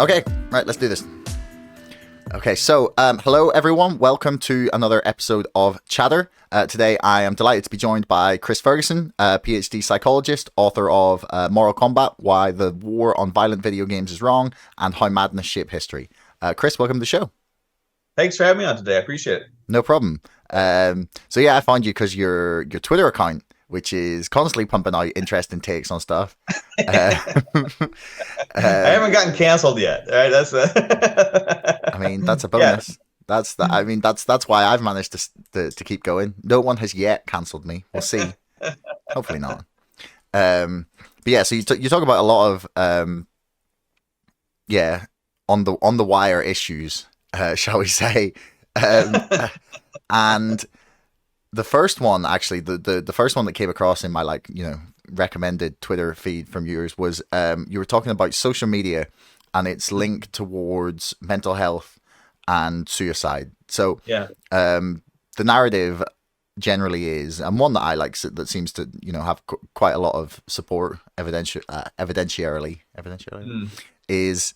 Okay, right, let's do this. Okay, so hello everyone. Welcome to another episode of Chatter. Today I am delighted to be joined by Chris Ferguson, PhD psychologist, author of Moral Combat, Why the War on Violent Video Games is Wrong, and How Madness Shaped History. Chris, welcome to the show. Thanks for having me on today. I appreciate it. No problem. So yeah, I found you because your Twitter account, which is constantly pumping out interesting takes on stuff. I haven't gotten canceled yet. All right, that's I mean, that's a bonus. Yeah. That's why I've managed to keep going. No one has yet cancelled me. We'll see. Hopefully not. But yeah, so you talk about a lot of on the wire issues, shall we say? And the first one, actually, the first one that came across in my recommended Twitter feed from yours was you were talking about social media and its link towards mental health and suicide. So yeah, the narrative generally is, and one that I like that seems to have quite a lot of support evidentiarily, is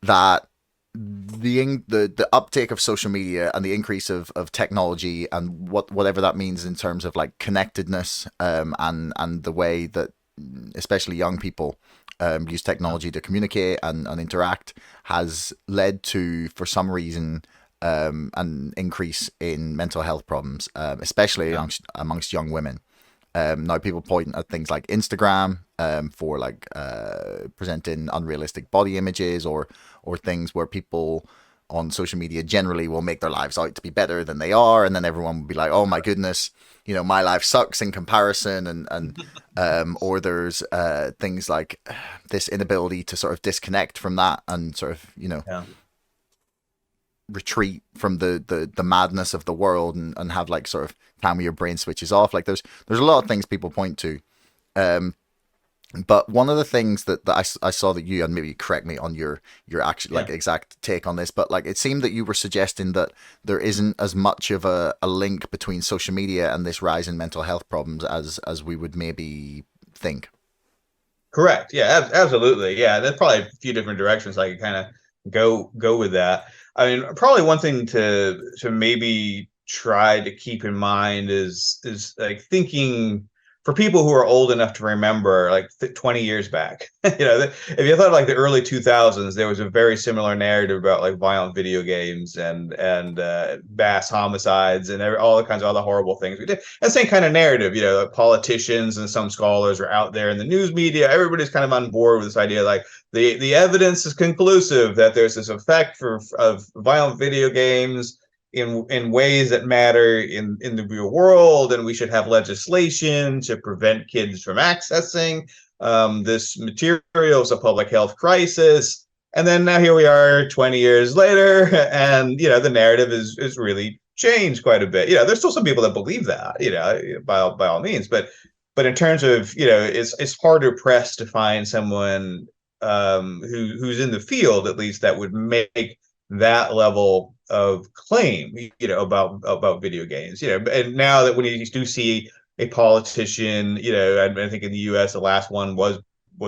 that the uptake of social media and the increase of technology and whatever that means in terms of like connectedness and the way that especially young people use technology to communicate and interact has led to, for some reason, an increase in mental health problems, especially amongst young women. Now people point at things like Instagram for presenting unrealistic body images or things where people on social media generally will make their lives out to be better than they are, and then everyone will be like, oh my goodness, my life sucks in comparison, and or there's things like this inability to sort of disconnect from that and sort of retreat from the madness of the world and have like sort of time where your brain switches off. Like there's a lot of things people point to, but one of the things that I saw that you, and maybe correct me on your actual exact take on this, but like it seemed that you were suggesting that there isn't as much of a link between social media and this rise in mental health problems as we would maybe think. Correct. Yeah, absolutely. Yeah, there's probably a few different directions I could kind of go with that. I mean, probably one thing to maybe try to keep in mind is like thinking for people who are old enough to remember, like 20 years back, if you thought like the early 2000s, there was a very similar narrative about like violent video games and mass homicides and all the kinds of other horrible things we did. And same kind of narrative, like politicians and some scholars are out there in the news media. Everybody's kind of on board with this idea, like the evidence is conclusive that there's this effect of violent video games in ways that matter in the real world, and we should have legislation to prevent kids from accessing this material. Is a public health crisis. And then now here we are 20 years later, and the narrative is really changed quite a bit. There's still some people that believe that, by all means, but in terms of it's harder pressed to find someone who's in the field, at least, that would make that level of claim, about video games, and now that when you do see a politician, I think in the U.S. the last one was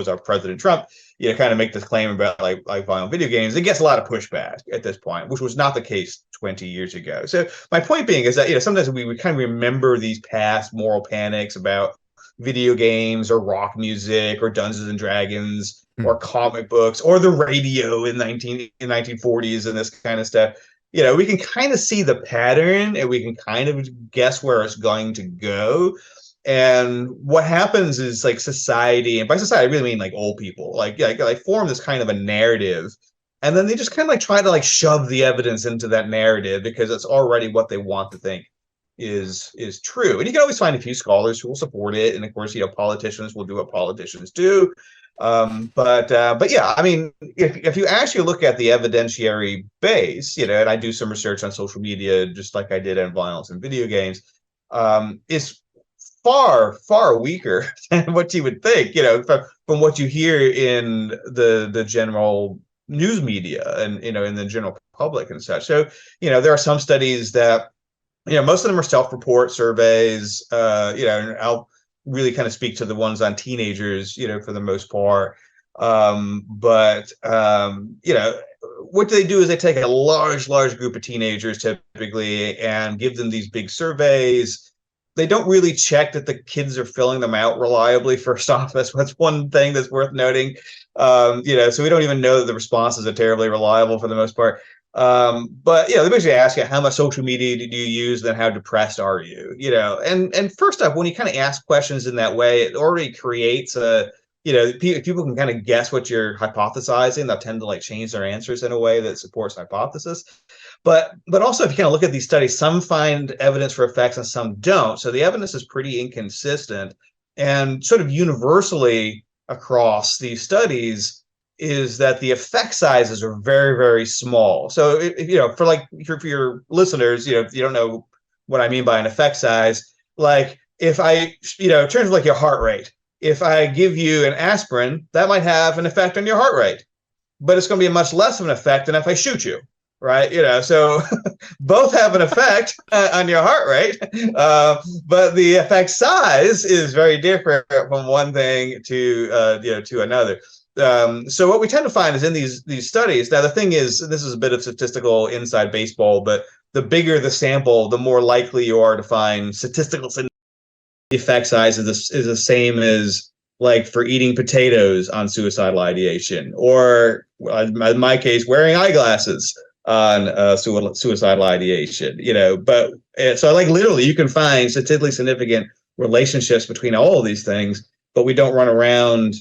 our President Trump, kind of make this claim about like violent video games, it gets a lot of pushback at this point, which was not the case 20 years ago. So my point being is that sometimes we would kind of remember these past moral panics about video games or rock music or Dungeons and Dragons or comic books or the radio in 1940s and this kind of stuff. We can kind of see the pattern and we can kind of guess where it's going to go. And what happens is like society, and by society I really mean like old people, like form this kind of a narrative, and then they just kind of like try to like shove the evidence into that narrative because it's already what they want to think is true. And you can always find a few scholars who will support it, and of course politicians will do what politicians do. But yeah, I mean, if you actually look at the evidentiary base, and I do some research on social media, just like I did on violence in video games, is far weaker than what you would think, from what you hear in the general news media and, in the general public and such. So, there are some studies that, most of them are self-report surveys, and I'll really kind of speak to the ones on teenagers, for the most part. You know, what they do is they take a large group of teenagers typically and give them these big surveys. They don't really check that the kids are filling them out reliably. First off, that's one thing that's worth noting. You know, so we don't even know that the responses are terribly reliable for the most part. But you know, they basically ask you how much social media do you use, then how depressed are you? You know, and first off, when you kind of ask questions in that way, it already creates a, you know, people can kind of guess what you're hypothesizing. They'll tend to like change their answers in a way that supports hypothesis. But also, if you kind of look at these studies, some find evidence for effects and some don't. So the evidence is pretty inconsistent, and sort of universally across these studies is that the effect sizes are very small. So you know, for your listeners, you know, if you don't know what I mean by an effect size, like if I, you know, in terms of like your heart rate, if I give you an aspirin, that might have an effect on your heart rate, but it's going to be much less of an effect than if I shoot you, right? You know, so both have an effect on your heart rate, but the effect size is very different from one thing to you know, to another. So what we tend to find is in these studies. Now the thing is, this is a bit of statistical inside baseball, but the bigger the sample, the more likely you are to find statistical effect size is the same as like for eating potatoes on suicidal ideation, or in my case, wearing eyeglasses on suicidal ideation. You know, but so like literally, you can find statistically significant relationships between all of these things, but we don't run around,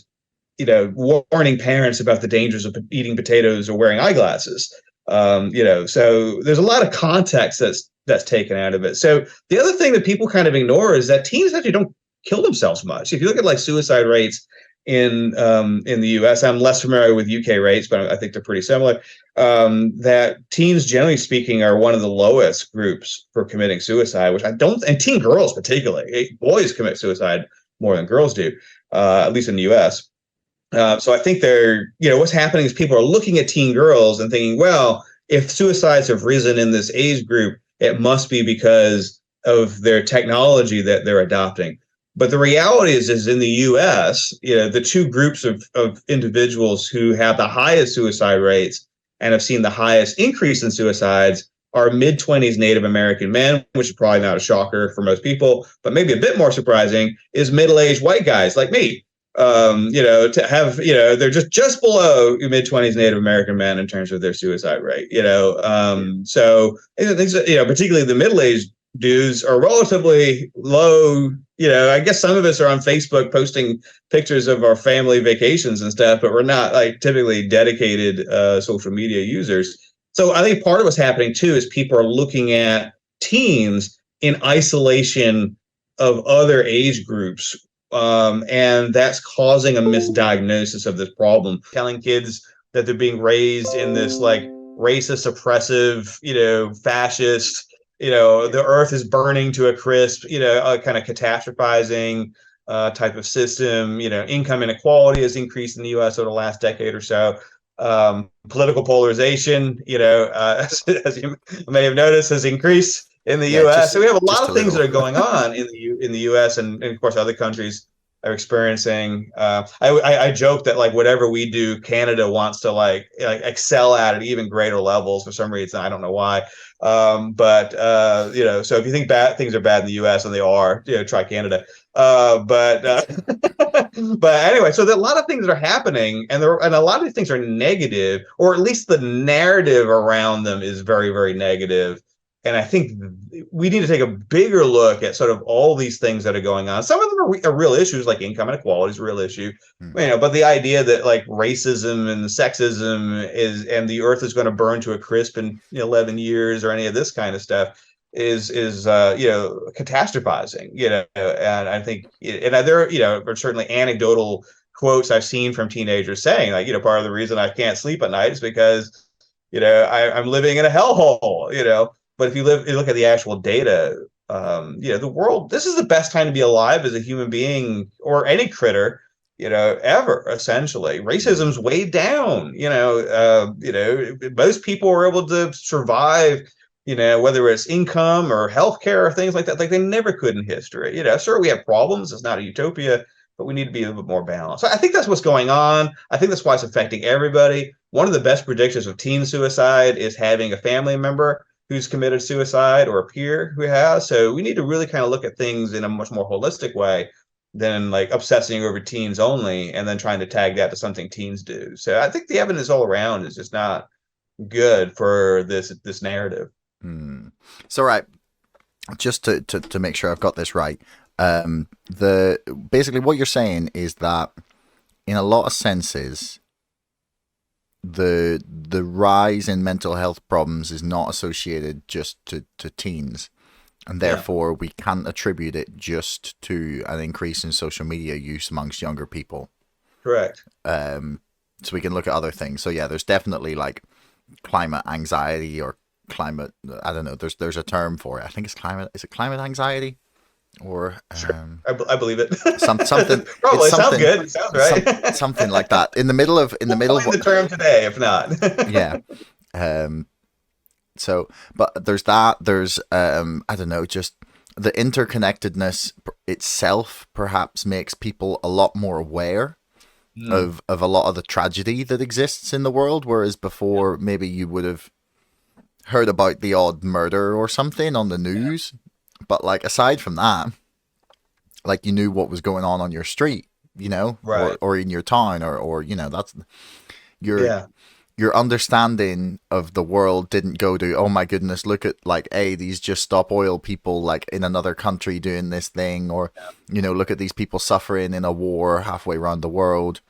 you know, warning parents about the dangers of eating potatoes or wearing eyeglasses. You know, so there's a lot of context that's taken out of it. So the other thing that people kind of ignore is that teens actually don't kill themselves much. If you look at like suicide rates in the U.S., I'm less familiar with UK rates, but I think they're pretty similar. That teens, generally speaking, are one of the lowest groups for committing suicide, which I don't, and teen girls particularly, boys commit suicide more than girls do, at least in the U.S. So I think they're, you know, what's happening is people are looking at teen girls and thinking, well, if suicides have risen in this age group, it must be because of their technology that they're adopting. But the reality is in the U.S., you know, the two groups of individuals who have the highest suicide rates and have seen the highest increase in suicides are mid-20s Native American men, which is probably not a shocker for most people, but maybe a bit more surprising is middle-aged white guys like me. You know, to have, you know, they're just below mid-20s Native American men in terms of their suicide rate, you know. So things, you know, particularly the middle-aged dudes are relatively low. You know, I guess some of us are on Facebook posting pictures of our family vacations and stuff, but we're not like typically dedicated social media users. So I think part of what's happening too is people are looking at teens in isolation of other age groups, and that's causing a misdiagnosis of this problem. Telling kids that they're being raised in this like racist, oppressive, you know, fascist, you know, the earth is burning to a crisp, you know, a kind of catastrophizing type of system. You know, income inequality has increased in the U.S. over the last decade or so. Political polarization, you know, as you may have noticed, has increased in the U.S. So we have a lot of things that are going on in the U.S. and of course other countries are experiencing. I joke that like whatever we do, Canada wants to like excel at even greater levels for some reason. I don't know why. You know, so if you think bad things are bad in the U.S. and they are, you know, try Canada. But anyway, so there are a lot of things that are happening, and a lot of these things are negative, or at least the narrative around them is very negative. And I think we need to take a bigger look at sort of all these things that are going on. Some of them are real issues, like income inequality is a real issue, you know. But the idea that like racism and sexism and the earth is going to burn to a crisp in 11 years or any of this kind of stuff is you know, catastrophizing. You know, and I think, and there you know, are certainly anecdotal quotes I've seen from teenagers saying like, you know, part of the reason I can't sleep at night is because, you know, I'm living in a hellhole. You know. But if you look at the actual data, you know, the world, this is the best time to be alive as a human being or any critter, you know, ever, essentially. Racism's way down, you know, most people are able to survive, you know, whether it's income or healthcare or things like that, like they never could in history. You know, sure, we have problems. It's not a utopia, but we need to be a little bit more balanced. So I think that's what's going on. I think that's why it's affecting everybody. One of the best predictors of teen suicide is having a family member who's committed suicide or a peer who has. So we need to really kind of look at things in a much more holistic way than like obsessing over teens only and then trying to tag that to something teens do. So I think the evidence all around is just not good for this narrative. So right, just to make sure I've got this right, basically what you're saying is that in a lot of senses, the rise in mental health problems is not associated just to teens, and therefore we can't attribute it just to an increase in social media use amongst younger people. Correct. So we can look at other things. So yeah, there's definitely like climate anxiety or climate, I don't know, there's a term for it. I think it's climate, is it climate anxiety? Or sure. I believe it. Something probably it sounds good. It sounds right. Something like that. In the middle of the term today, if not. Yeah. So, but there's that. There's I don't know, just the interconnectedness itself perhaps makes people a lot more aware of a lot of the tragedy that exists in the world, whereas before maybe you would have heard about the odd murder or something on the news. But like aside from that, like you knew what was going on your street, you know, right. or in your town, or you know, that's your understanding of the world didn't go to, oh my goodness, look at like, hey, these just stop oil people like in another country doing this thing, or you know, look at these people suffering in a war halfway around the world,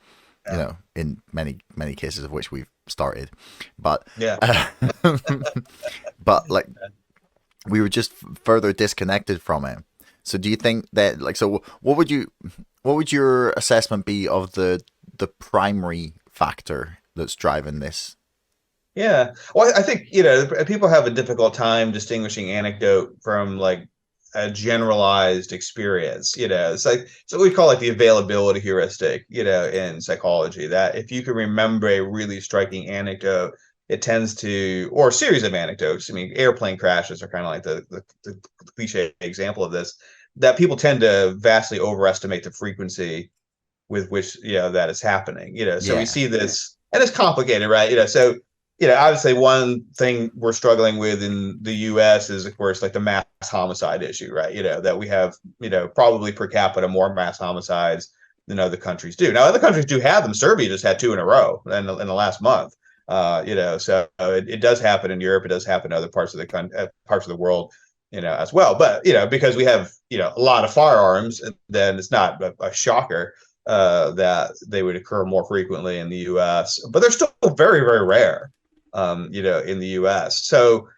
you know, in many cases of which we've started, but but like. We were just further disconnected from it. So do you think that, like, so what would your assessment be of the primary factor that's driving this? Yeah. Well, I think, you know, people have a difficult time distinguishing anecdote from like a generalized experience, you know. It's like, so we call it the availability heuristic, you know, in psychology, that if you can remember a really striking anecdote, it tends to, or a series of anecdotes. I mean, airplane crashes are kind of like the cliche example of this, that people tend to vastly overestimate the frequency with which, you know, that is happening, you know. So we see this, and it's complicated, right? You know, so, you know, obviously one thing we're struggling with in the US is, of course, like the mass homicide issue, right? You know, that we have, you know, probably per capita more mass homicides than other countries do. Now, other countries do have them. Serbia just had 2 in a row in the last month. You know, so it does happen in Europe. It does happen in other parts of the world, you know, as well. But, you know, because we have, you know, a lot of firearms, then it's not a shocker that they would occur more frequently in the U.S. But they're still very, very rare, you know, in the U.S. So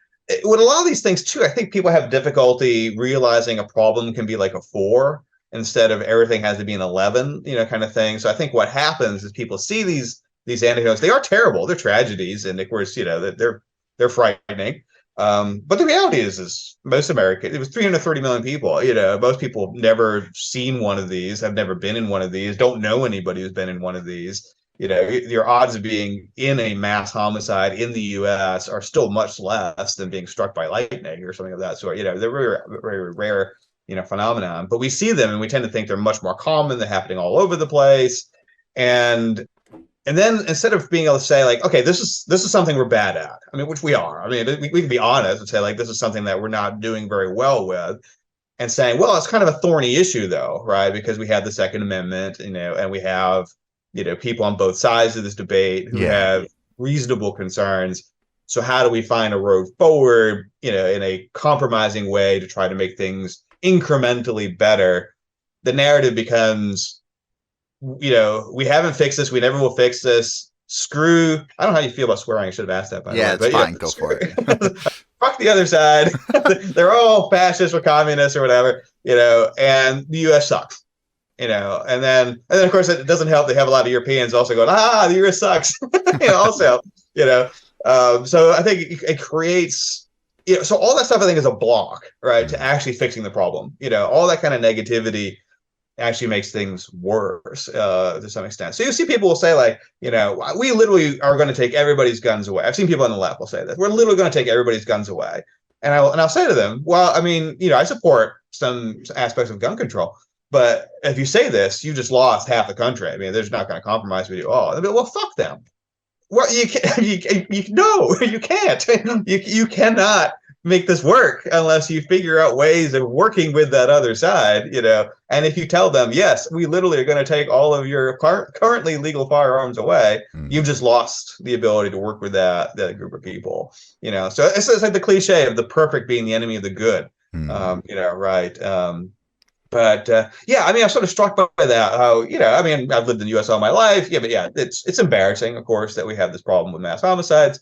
with a lot of these things, too, I think people have difficulty realizing a problem can be like a 4 instead of everything has to be an 11, you know, kind of thing. So I think what happens is people see these anecdotes. They are terrible. They're tragedies, and of course, you know, they're frightening. But the reality is most Americans, it was 330 million people. You know, most people have never seen one of these, have never been in one of these, don't know anybody who's been in one of these. You know, your odds of being in a mass homicide in the U.S. are still much less than being struck by lightning or something of that sort. You know, they're very, very rare, you know, phenomenon. But we see them, and we tend to think they're much more common. They're happening all over the place, and then instead of being able to say like, okay, this is something we're bad at. I mean, which we are. I mean, we can be honest and say like, this is something that we're not doing very well with, and saying, well, it's kind of a thorny issue though, right? Because we have the Second Amendment, you know, and we have, you know, people on both sides of this debate who have reasonable concerns. So how do we find a road forward, you know, in a compromising way to try to make things incrementally better? The narrative becomes, you know, we haven't fixed this. We never will fix this. Screw. I don't know how you feel about swearing. I should have asked that. By the way. It's fine. Go for it. Fuck the other side. They're all fascists or communists or whatever, you know, and the U.S. sucks, you know. And then of course it doesn't help. They have a lot of Europeans also going, the U.S. sucks, you know, also, you know. So I think it creates, you know, so all that stuff I think is a block, right, to actually fixing the problem. You know, all that kind of negativity actually makes things worse to some extent. So you see people will say like, you know, we literally are going to take everybody's guns away. I've seen people on the left will say that we're literally going to take everybody's guns away. And I'll say to them, well, I mean, you know, I support some aspects of gun control, But if you say this, you just lost half the country. I mean, they're just not going to compromise with you all. I mean, well, fuck them. Well, you can, no, you can't. You cannot make this work unless you figure out ways of working with that other side, And if you tell them, yes, we literally are going to take all of your currently legal firearms away, you've just lost the ability to work with that group of people, So it's like the cliche of the perfect being the enemy of the good, right? But yeah, I mean, I'm sort of struck by that. How I mean, I've lived in the U.S. all my life. Yeah, but yeah, it's embarrassing, of course, that we have this problem with mass homicides.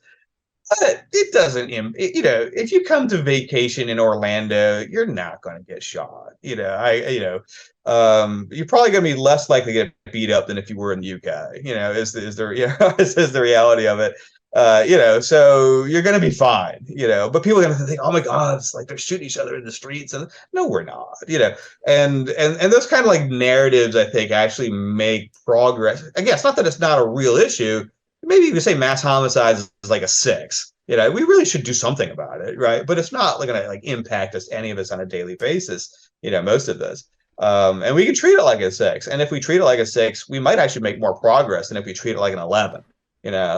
But it doesn't, if you come to vacation in Orlando, you're not going to get shot. You're probably going to be less likely to get beat up than if you were in the UK. Is there, is the reality of it. So you're going to be fine, but people are going to think, oh my God, it's like they're shooting each other in the streets. And no, we're not, and those kind of like narratives, I think, actually make progress. Again, it's not that it's not a real issue. Maybe you could say mass homicides is like a 6, we really should do something about it. Right. But it's not going to like impact any of us on a daily basis, most of this. And we can treat it like a 6. And if we treat it like a 6, we might actually make more progress than if we treat it like an 11.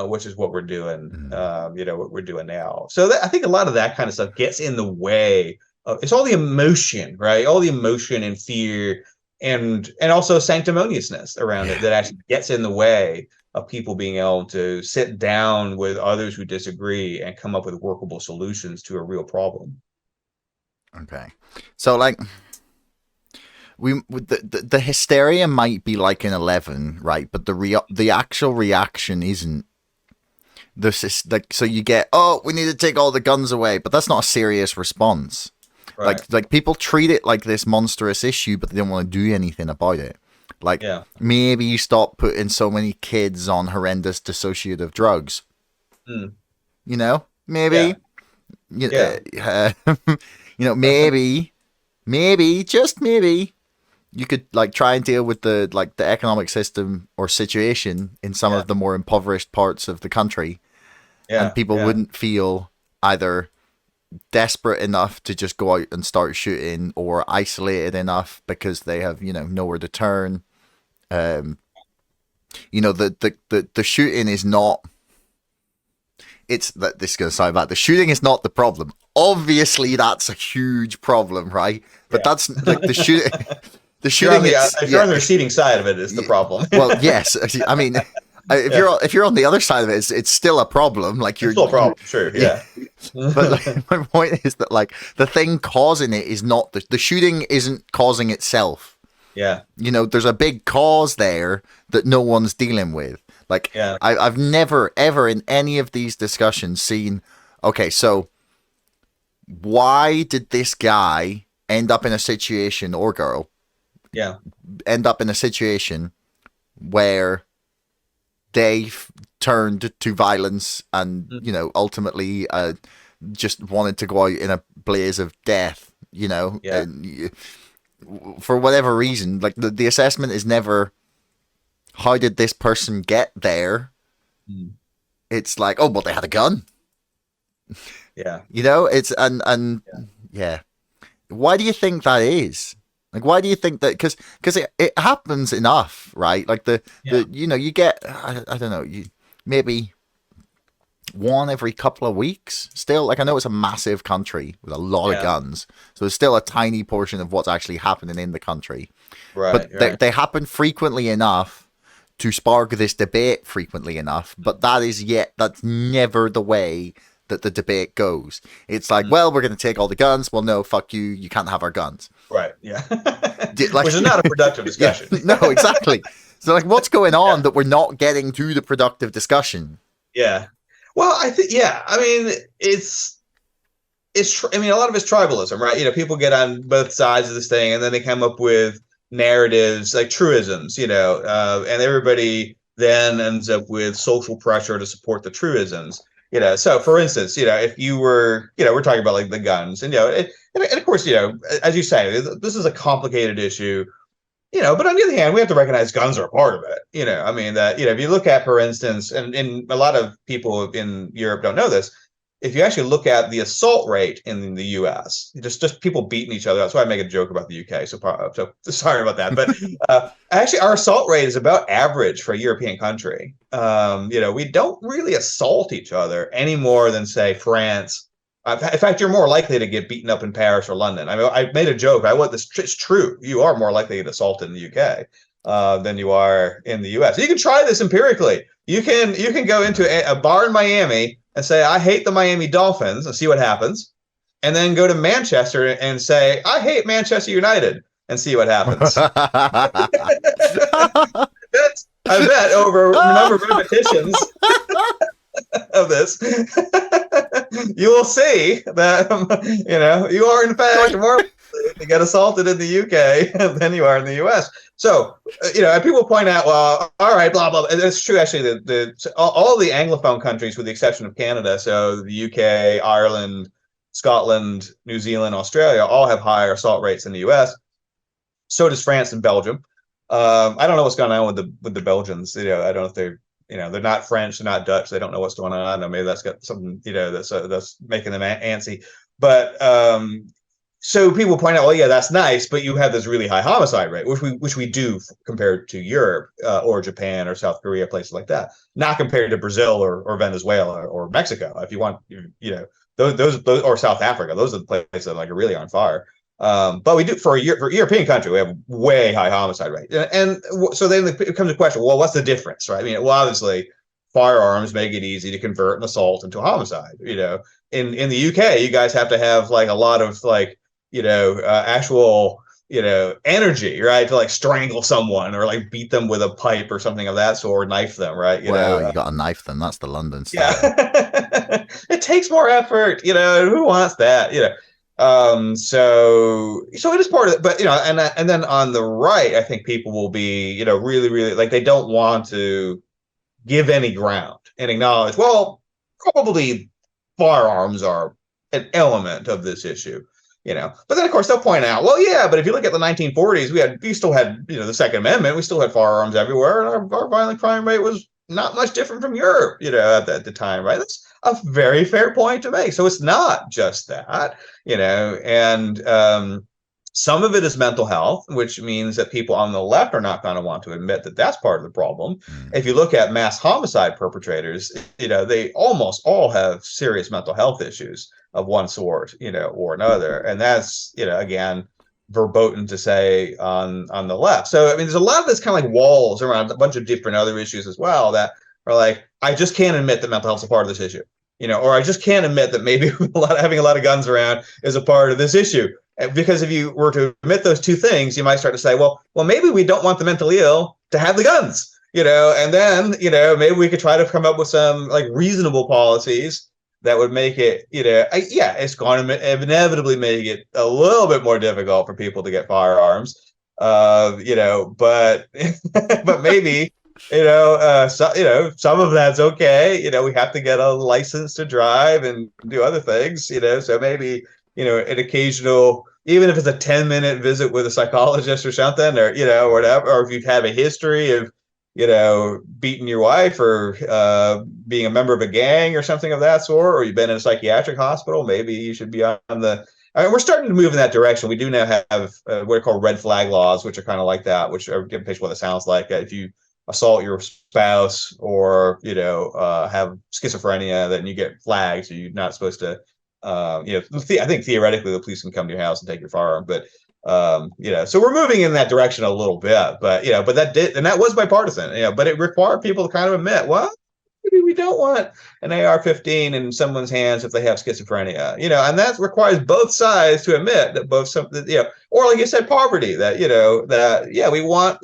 Which is what we're doing, what we're doing now. So I think a lot of that kind of stuff gets in the way of, it's all the emotion, right? All the emotion and fear and also sanctimoniousness around it that actually gets in the way of people being able to sit down with others who disagree and come up with workable solutions to a real problem. Okay. So like, the hysteria might be like an 11, right? But the actual reaction isn't. This is like, so you get, oh, we need to take all the guns away, but that's not a serious response. Right. Like people treat it like this monstrous issue, but they don't want to do anything about it. Like maybe you stop putting so many kids on horrendous dissociative drugs. Maybe. Maybe just maybe. You could like try and deal with the economic system or situation in some of the more impoverished parts of the country, and people wouldn't feel either desperate enough to just go out and start shooting or isolated enough because they have nowhere to turn. The shooting is not. It's that this is going to sound bad. The shooting is not the problem. Obviously, that's a huge problem, right? But that's like the shooting. The shooting if you're on the receiving side of it is the problem. Well, yes. I mean, if you're on the other side of it, it's still a problem. Like you're still a problem, sure, yeah. But like, my point is that like the thing causing it is not the shooting isn't causing itself. Yeah. There's a big cause there that no one's dealing with. Like I've never ever in any of these discussions seen. Okay, so why did this guy end up in a situation or girl? End up in a situation where they turned to violence and ultimately just wanted to go out in a blaze of death, and for whatever reason, like the assessment is never how did this person get there. It's like, oh, well, they had a gun. It's and why do you think that is? Like, why do you think that? Because it happens enough, right? Like you get, I don't know, maybe one every couple of weeks still. Like, I know it's a massive country with a lot of guns. So it's still a tiny portion of what's actually happening in the country. Right. But they happen frequently enough to spark this debate frequently enough. But that's never the way that the debate goes. It's like, well, we're going to take all the guns. Well, no, fuck you. You can't have our guns. Right. Yeah. Which is not a productive discussion. No, exactly. So like, what's going on that we're not getting to the productive discussion? Yeah. Well, I think, I mean, a lot of it's tribalism, right? People get on both sides of this thing and then they come up with narratives like truisms, and everybody then ends up with social pressure to support the truisms. So for instance, if you were, we're talking about like the guns and, and of course, as you say, this is a complicated issue, but on the other hand, we have to recognize guns are a part of it. I mean that, if you look at, for instance, and a lot of people in Europe don't know this, if you actually look at the assault rate in the U.S., just people beating each other. That's why I make a joke about the UK. So sorry about that. But actually, our assault rate is about average for a European country. We don't really assault each other any more than, say, France. In fact, you're more likely to get beaten up in Paris or London. I mean, I made a joke. It's true. You are more likely to get assaulted in the UK than you are in the US. You can try this empirically. You can go into a bar in Miami and say, I hate the Miami Dolphins, and see what happens. And then go to Manchester and say, I hate Manchester United, and see what happens. I bet over a number of repetitions of this, you will see that you are in fact more likely to get assaulted in the UK than you are in the US. So and people point out, well, all right, blah blah. And it's true actually. All the Anglophone countries, with the exception of Canada, so the UK, Ireland, Scotland, New Zealand, Australia, all have higher assault rates than the US. So does France and Belgium. I don't know what's going on with the Belgians. I don't know if they're not French, they're not Dutch. They don't know what's going on. I don't know. Maybe that's got something, that's making them antsy. But so people point out, well, yeah, that's nice, but you have this really high homicide rate, which we do compared to Europe or Japan or South Korea, places like that. Not compared to Brazil or Venezuela or Mexico. If you want, those or South Africa, those are the places that are really on fire. But we do for European country, we have way high homicide rate, and so then it comes to question, well, what's the difference, right? I mean, well, obviously, firearms make it easy to convert an assault into a homicide. In the UK, you guys have to have a lot of actual energy, right, to strangle someone or beat them with a pipe or something of that sort, knife them, right? You got to knife them. That's the London style. Yeah. It takes more effort. Who wants that? So it is part of it, but and then on the right, I think people will be really, really they don't want to give any ground and acknowledge, well, probably firearms are an element of this issue, but then of course they'll point out, well, yeah, but if you look at the 1940s, we still had the Second Amendment, we still had firearms everywhere, and our violent crime rate was not much different from Europe, at the time, right? That's a very fair point to make. So it's not just that, and some of it is mental health, which means that people on the left are not going to want to admit that that's part of the problem. If you look at mass homicide perpetrators, they almost all have serious mental health issues of one sort, or another. And that's, again, verboten to say on the left. So, I mean, there's a lot of this kind of walls around a bunch of different other issues as well that are I just can't admit that mental health is a part of this issue, or I just can't admit that maybe having a lot of guns around is a part of this issue. Because if you were to admit those two things, you might start to say, well, maybe we don't want the mentally ill to have the guns, and then, maybe we could try to come up with some reasonable policies that would make it, it's going to inevitably make it a little bit more difficult for people to get firearms, but but maybe, some of that's okay. We have to get a license to drive and do other things, so maybe, an occasional, even if it's a 10-minute visit with a psychologist or something, or, or whatever, or if you've had a history of, beating your wife or being a member of a gang or something of that sort, or you've been in a psychiatric hospital, maybe you should be on the. I mean, we're starting to move in that direction. We do now have what are called red flag laws, which are kind of like that, which are give a picture what it sounds like. If you assault your spouse or have schizophrenia, then you get flags. So you're not supposed to. I think theoretically the police can come to your house and take your firearm, but. So we're moving in that direction a little bit, but that was bipartisan, but it required people to kind of admit, well, maybe we don't want an AR-15 in someone's hands if they have schizophrenia, and that requires both sides to admit that or like you said, poverty, that, we want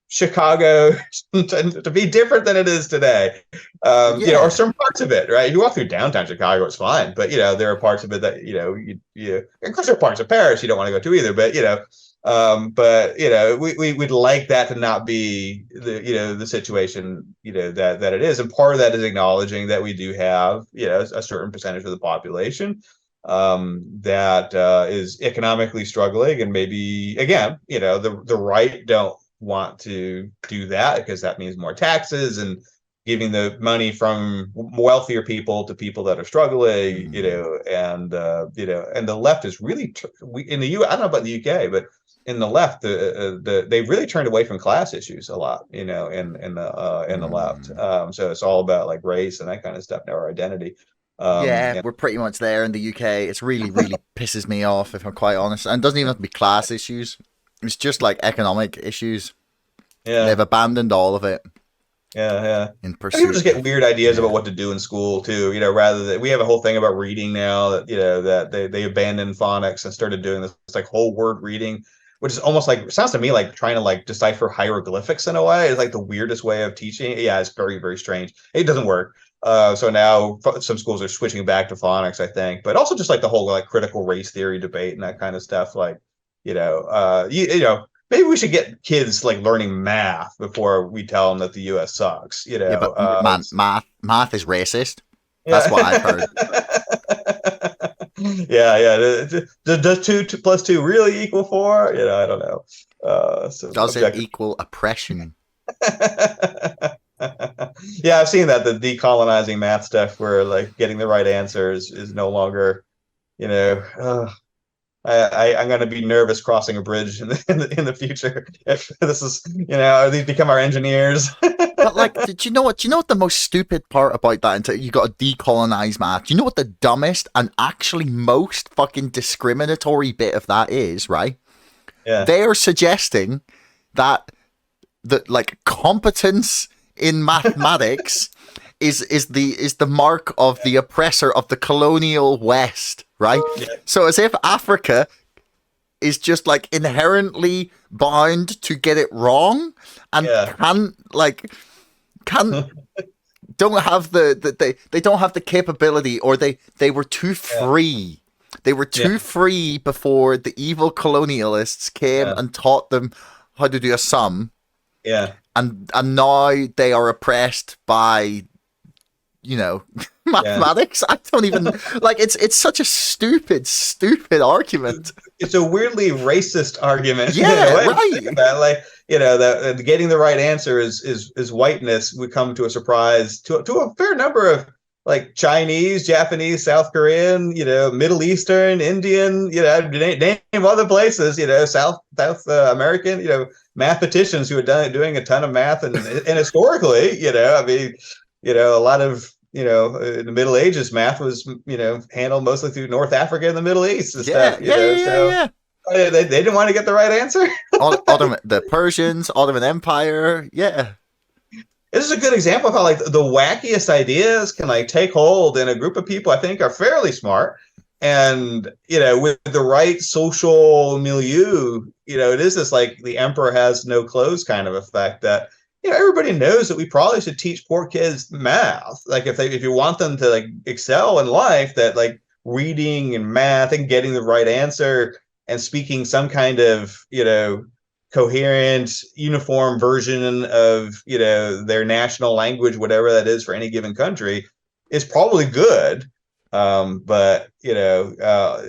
Chicago to be different than it is today, or some parts of it, right? If you walk through downtown Chicago, it's fine, but there are parts of it that of course there are parts of Paris you don't want to go to either, but we'd like that to not be the situation that it is, and part of that is acknowledging that we do have a certain percentage of the population that is economically struggling, and maybe again the right don't want to do that because that means more taxes and giving the money from wealthier people to people that are struggling, and and the left is really in the I don't know about the UK, but in the left, they've really turned away from class issues a lot, in the left. So it's all about like race and that kind of stuff now, or identity. Yeah, we're pretty much there in the UK. It's really, really pisses me off, if I'm quite honest. And it doesn't even have to be class issues. It's just like economic issues. Yeah, they've abandoned all of it. Yeah. In pursuit, people just get weird ideas about what to do in school too. Rather than we have a whole thing about reading now that that they abandoned phonics and started doing this like whole word reading, which is almost like, it sounds to me like trying to like decipher hieroglyphics in a way. It's like the weirdest way of teaching. Yeah, it's very, very strange. It doesn't work. So now some schools are switching back to phonics, I think, but also just like the whole like critical race theory debate and that kind of stuff. Like, maybe we should get kids like learning math before we tell them that the U.S. sucks. Yeah, but man, math is racist. That's what I've heard. Yeah. Does 2 plus 2 really equal 4? I don't know. Does it equal oppression? Yeah, I've seen that, the decolonizing math stuff, where like getting the right answer is no longer, I'm going to be nervous crossing a bridge in the future if this is, these become our engineers. But like, do you know what the most stupid part about that? You got to decolonize math. Do you know what the dumbest and actually most fucking discriminatory bit of that is? Right? Yeah. They are suggesting that like competence in mathematics is the mark of the oppressor of the colonial West, right? Yeah. So as if Africa is just like inherently bound to get it wrong and don't have they don't have the capability, or they were too free. They were too free before the evil colonialists came and taught them how to do a sum. Yeah. And now they are oppressed by, mathematics. I don't even like. It's such a stupid argument. It's a weirdly racist argument. Yeah, right. Like, that getting the right answer is whiteness would come to a surprise to a fair number of like Chinese, Japanese, South Korean, Middle Eastern, Indian, name other places, South American, mathematicians who are doing a ton of math, and historically, a lot of, in the Middle Ages, math was, handled mostly through North Africa and the Middle East and stuff. Yeah. They didn't want to get the right answer. The Persians, Ottoman Empire, yeah. This is a good example of how like the wackiest ideas can like take hold in a group of people I think are fairly smart, and with the right social milieu, it is this like the emperor has no clothes kind of effect that everybody knows that we probably should teach poor kids math. Like if you want them to like excel in life, that like reading and math and getting the right answer and speaking some kind of coherent, uniform version of their national language, whatever that is for any given country, is probably good. But I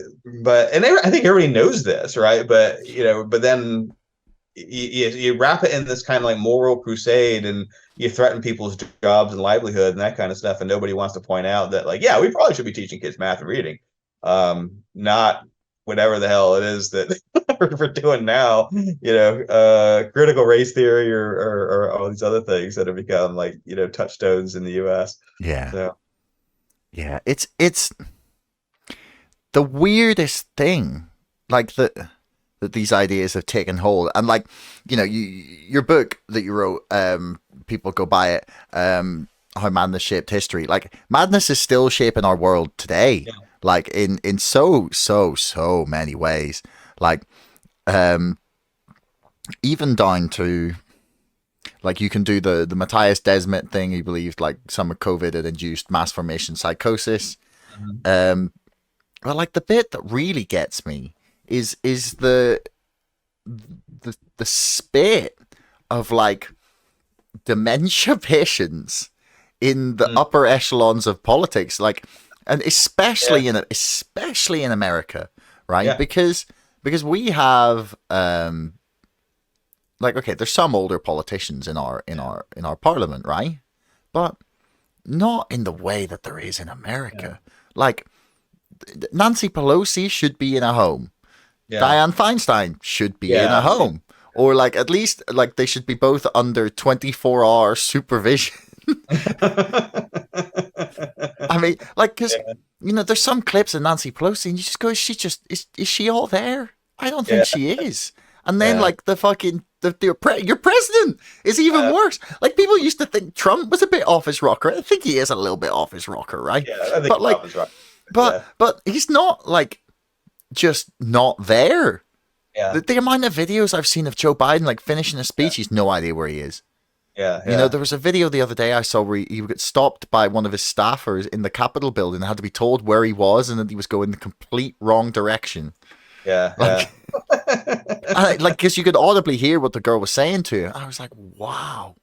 think everybody knows this, right? But then you wrap it in this kind of like moral crusade, and you threaten people's jobs and livelihood and that kind of stuff, and nobody wants to point out that like, we probably should be teaching kids math and reading, not whatever the hell it is that we're doing now, critical race theory or all these other things that have become like, touchstones in the US. Yeah. So. Yeah. It's the weirdest thing, like that these ideas have taken hold. And like, your book that you wrote, people go buy it, How Madness Shaped History. Like, madness is still shaping our world today. Yeah. Like in so many ways, like even down to like, you can do the Matthias Desmet thing. He believed like some of COVID had induced mass formation psychosis. Mm-hmm. But like the bit that really gets me is the spit of like dementia patients in the upper echelons of politics, like. And especially in America, right? Yeah. Because we have like, okay, there's some older politicians in our parliament, right? but not in the way that there is in America. Like, Nancy Pelosi should be in a home. Yeah. Dianne Feinstein should be in a Yeah. home. Or, like, at least, like, they should be both under 24-hour supervision. I mean, like, because, you know, there's some clips of Nancy Pelosi, and you just go, is she all there? I don't think she is. And then, like, the fucking, your president is even worse. Like, people used to think Trump was a bit off his rocker. I think he is a little bit off his rocker, right? Yeah, I think but, like, Trump is right. But he's not, like, just not there. Yeah. The amount of videos I've seen of Joe Biden, like, finishing a speech, he's no idea where he is. Yeah. You know, there was a video the other day I saw where he got stopped by one of his staffers in the Capitol building and had to be told where he was and that he was going the complete wrong direction. Yeah. Like, like, because you could audibly hear what the girl was saying to him. I was like, wow.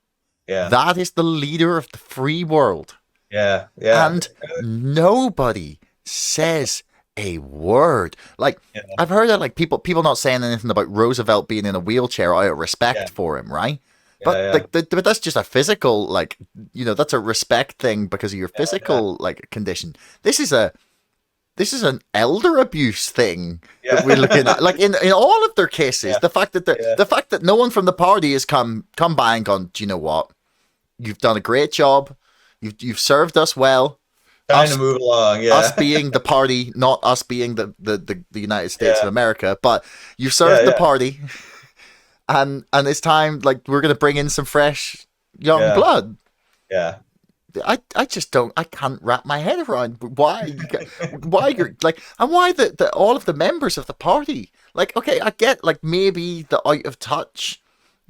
Yeah. That is the leader of the free world. Yeah. Yeah. And nobody says a word. Like, I've heard that, like, people not saying anything about Roosevelt being in a wheelchair out of respect for him, right? But like, but that's just a physical, like, you know, that's a respect thing because of your physical like condition. This is an elder abuse thing that we're looking at. Like, in all of their cases, the fact that the fact that no one from the party has come by and gone, do you know what? You've done a great job. You've served us well. Trying to move along, us being the party, not us being the United States of America, but you've served the party. And it's time, like, we're going to bring in some fresh young blood. Yeah. I just don't, I can't wrap my head around why you're, like, and why all of the members of the party, like, okay, I get, like, maybe the out of touch,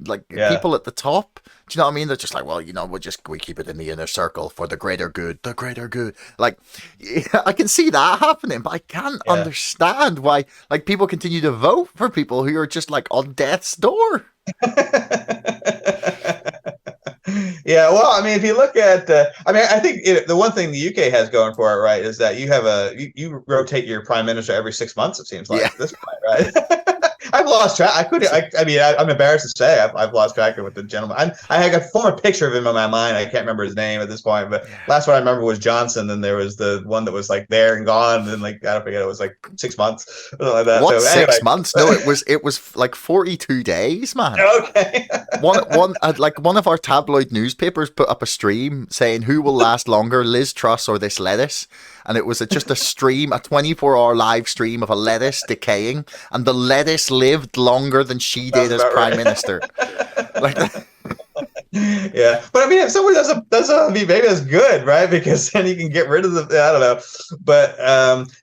like, people at the top, do you know what I mean? They're just like, well, you know, we keep it in the inner circle for the greater good. Like, I can see that happening, but I can't understand why, like, people continue to vote for people who are just, like, on death's door. Yeah, well, I mean, if you look at, I mean, I think the one thing the UK has going for it, right, is that you have you rotate your prime minister every 6 months. It seems like at this point, right? I've lost track. I mean, I'm embarrassed to say I've lost track of what the gentleman. I had a former picture of him in my mind. I can't remember his name at this point, but last one I remember was Johnson. Then there was the one that was like there and gone. And then, like, I don't forget, it was like 6 months, or something like that. What, so, 6 months? No, it was like 42 days, man. Okay. one of our tabloid newspapers put up a stream saying who will last longer, Liz Truss or this lettuce. And it was just a stream, a 24-hour live stream of a lettuce decaying, and the lettuce lived longer than she did as prime minister. Like, yeah, but I mean, if someone does I mean, maybe that's good, right? Because then you can get rid of the. I don't know, but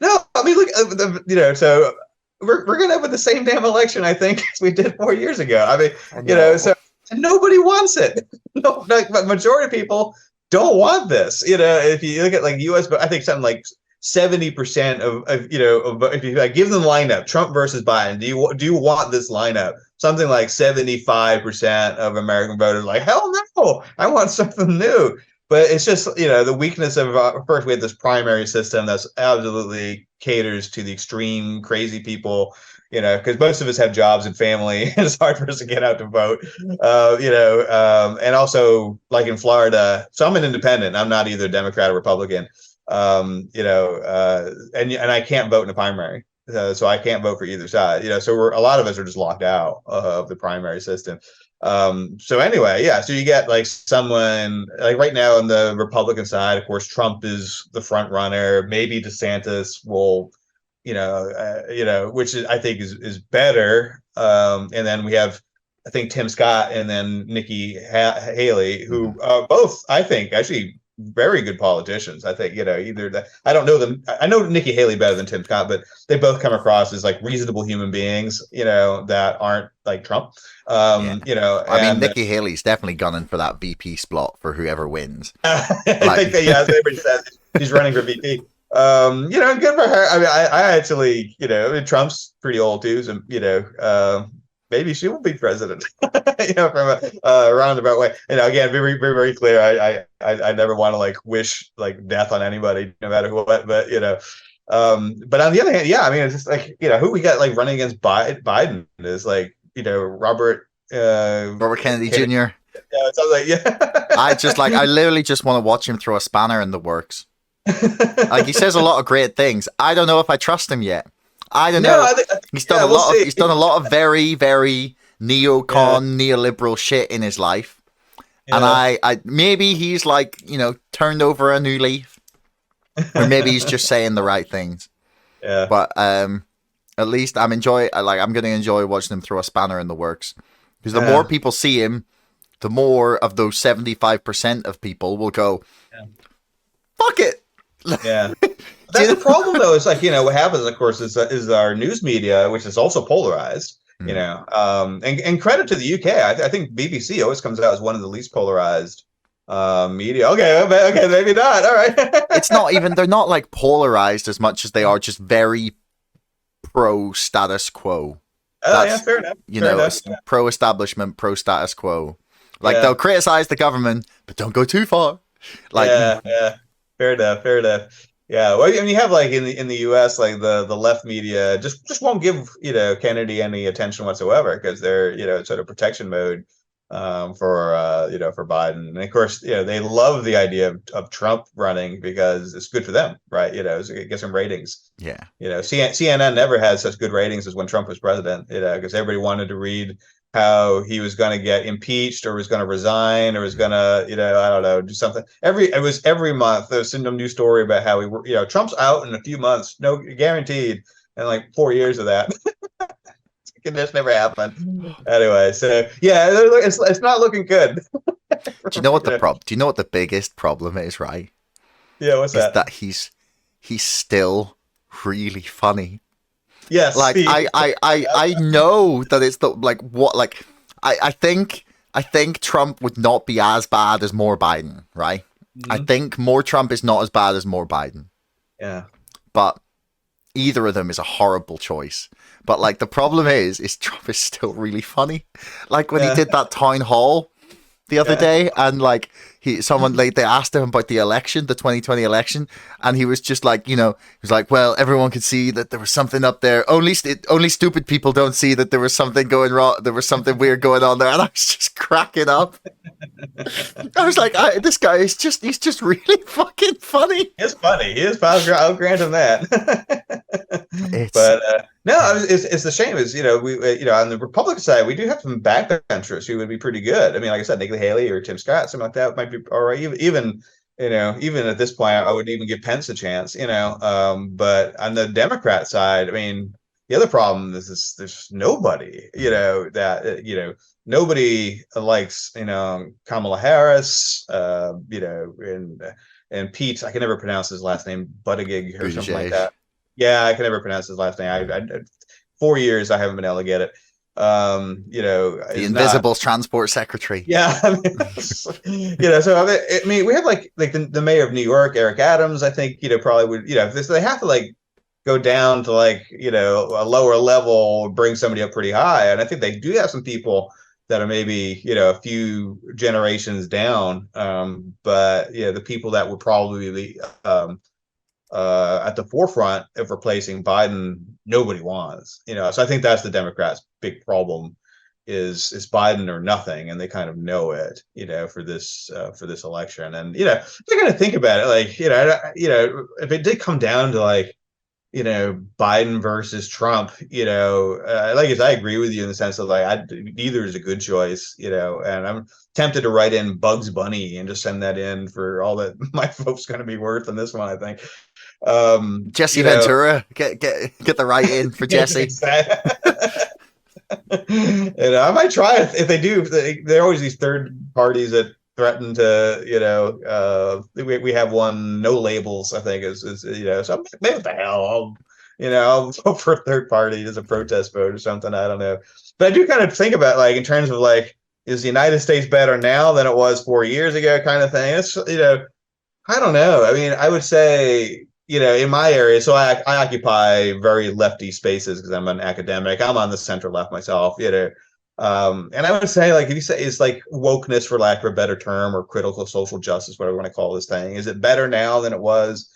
no, I mean, look, you know, so we're gonna have the same damn election, I think, as we did 4 years ago. I mean, you know, so nobody wants it. No, like, but majority of people don't want this. You know, if you look at, like, U.S., but I think something like 70% of you know, if you, like, give them the lineup, Trump versus Biden, do you want this lineup? Something like 75% of American voters like, hell no, I want something new. But it's just, you know, the weakness of first, we have this primary system that's absolutely caters to the extreme crazy people. You know, because most of us have jobs and family, and it's hard for us to get out to vote. You know, and also, like, in Florida, so I'm an independent. I'm not either Democrat or Republican. You know, and I can't vote in a primary, so I can't vote for either side. You know, so a lot of us are just locked out of the primary system. So anyway, yeah. So you get, like, someone like right now on the Republican side, of course, Trump is the front runner. Maybe DeSantis will. You know, which I think is better. And then we have, I think, Tim Scott and then Nikki Haley, who are both, I think, actually very good politicians. I think, you know, either that, I don't know them. I know Nikki Haley better than Tim Scott, but they both come across as, like, reasonable human beings, you know, that aren't like Trump. You know, I mean, Nikki Haley's definitely gunning for that VP slot for whoever wins. I think that, everybody says she's running for VP. You know, good for her. I mean, I actually, you know, Trump's pretty old too, so, you know, maybe she will be president. You know, from a roundabout way. You know, again, very, very, very clear. I never want to, like, wish, like, death on anybody, no matter what. But, you know, but on the other hand, yeah, I mean, it's just like, you know, who we got, like, running against Biden is, like, you know, Robert Kennedy Jr. Yeah, it sounds like yeah. I literally just want to watch him throw a spanner in the works. Like, he says a lot of great things. I don't know if I trust him yet. I don't No, know. I think He's yeah, done a we'll lot of see. he's done a lot of very, very Yeah, neoliberal shit in his life. And yeah, I maybe he's like, turned over a new leaf. Or maybe he's just saying the right things. yeah, But at least I'm gonna enjoy watching him throw a spanner in the works. Because the more yeah, people see him, the more of those 75% of people will go, yeah. fuck it. Yeah. Do That's you the know? problem, though. It's like, what happens, of course, is our news media, which is also polarized. Hmm. And credit to the UK. I think BBC always comes out as one of the least polarized media. Okay, maybe not. All It's right. not even, they're not like polarized as much as they are just very pro status quo. Oh yeah, That's, fair enough. Fair enough. pro establishment, pro status quo. Like, they'll Yeah, criticize the government, but don't go too far. Like, yeah. Fair enough. Fair enough. Yeah. Well, I mean, you have like in the U.S. like the left media just won't give Kennedy any attention whatsoever because they're sort of protection mode for Biden. And of course, they love the idea of Trump running because it's good for them, right? It gets them ratings. yeah. CNN never had such good ratings as when Trump was president, because everybody wanted to read how he was going to get impeached or was going to resign or was going to, I don't know, do something. Every month there was some new story about how Trump's out in a few months, no guaranteed, and like 4 years of that. It just never happened. Anyway, so yeah, it's not looking good. Do you know what You know, do you know what the biggest problem is, right? yeah, what's Is that? that he's still really funny. Yes, Like, Steve. I know that it's the like what like I think Trump would not be as bad as more Biden, right? I Mhm. think more Trump is not as bad as more Biden, Yeah, but either of them is a horrible choice. But like, the problem is Trump is still really funny. Like, when he yeah, did that town hall the other yeah. day, and like, they asked him about the election, the 2020 election, and he was just like, he was like, well, everyone could see that there was something up there. Only stupid people don't see that there was something going wrong. There was something weird going on there, and I was just cracking up. I was like, this guy is he's just really fucking funny. It's funny. He is positive. I'll grant him that. It's But no, it's the shame is we on the Republican side we do have some backbenchers who would be pretty good. I mean, like I said, Nikki Haley or Tim Scott, something like that might be all right. Even at this point, I would even give Pence a chance. But on the Democrat side, I mean, the other problem is there's nobody nobody likes Kamala Harris, and Pete. I can never pronounce his last name, Buttigieg or something like Buttigieg. that. Yeah, I can never pronounce his last name. I 4 years I haven't been able to get it. The Is not. invisible transport secretary. Yeah, I mean, So I mean, we have like the mayor of New York, Eric Adams. I think probably would if they have to like go down to like a lower level, bring somebody up pretty high, and I think they do have some people that are maybe a few generations down. But the people that would probably be at the forefront of replacing Biden, nobody wants. So I think that's the Democrats' big problem is Biden or nothing, and they kind of know it. For this election, and they're going to think about it. Like if it did come down to like Biden versus Trump, like I agree with you in the sense of like neither is a good choice, and I'm tempted to write in Bugs Bunny and just send that in for all that my vote's going to be worth on this one, I think. Jesse You know, Ventura, get the right in for Jesse. I might try it if they do. There are always these third parties that threaten to, we have one, no labels, I think so maybe what the hell, I'll vote for a third party as a protest vote or something. I don't know. But I do kind of think about like in terms of like, is the United States better now than it was 4 years ago kind of thing? It's, I don't know. I mean, I would say, in my area, so I occupy very lefty spaces because I'm an academic. I'm on the center left myself, and I would say, like, if you say it's like wokeness, for lack of a better term, or critical social justice, whatever you want to call this thing, is it better now than it was?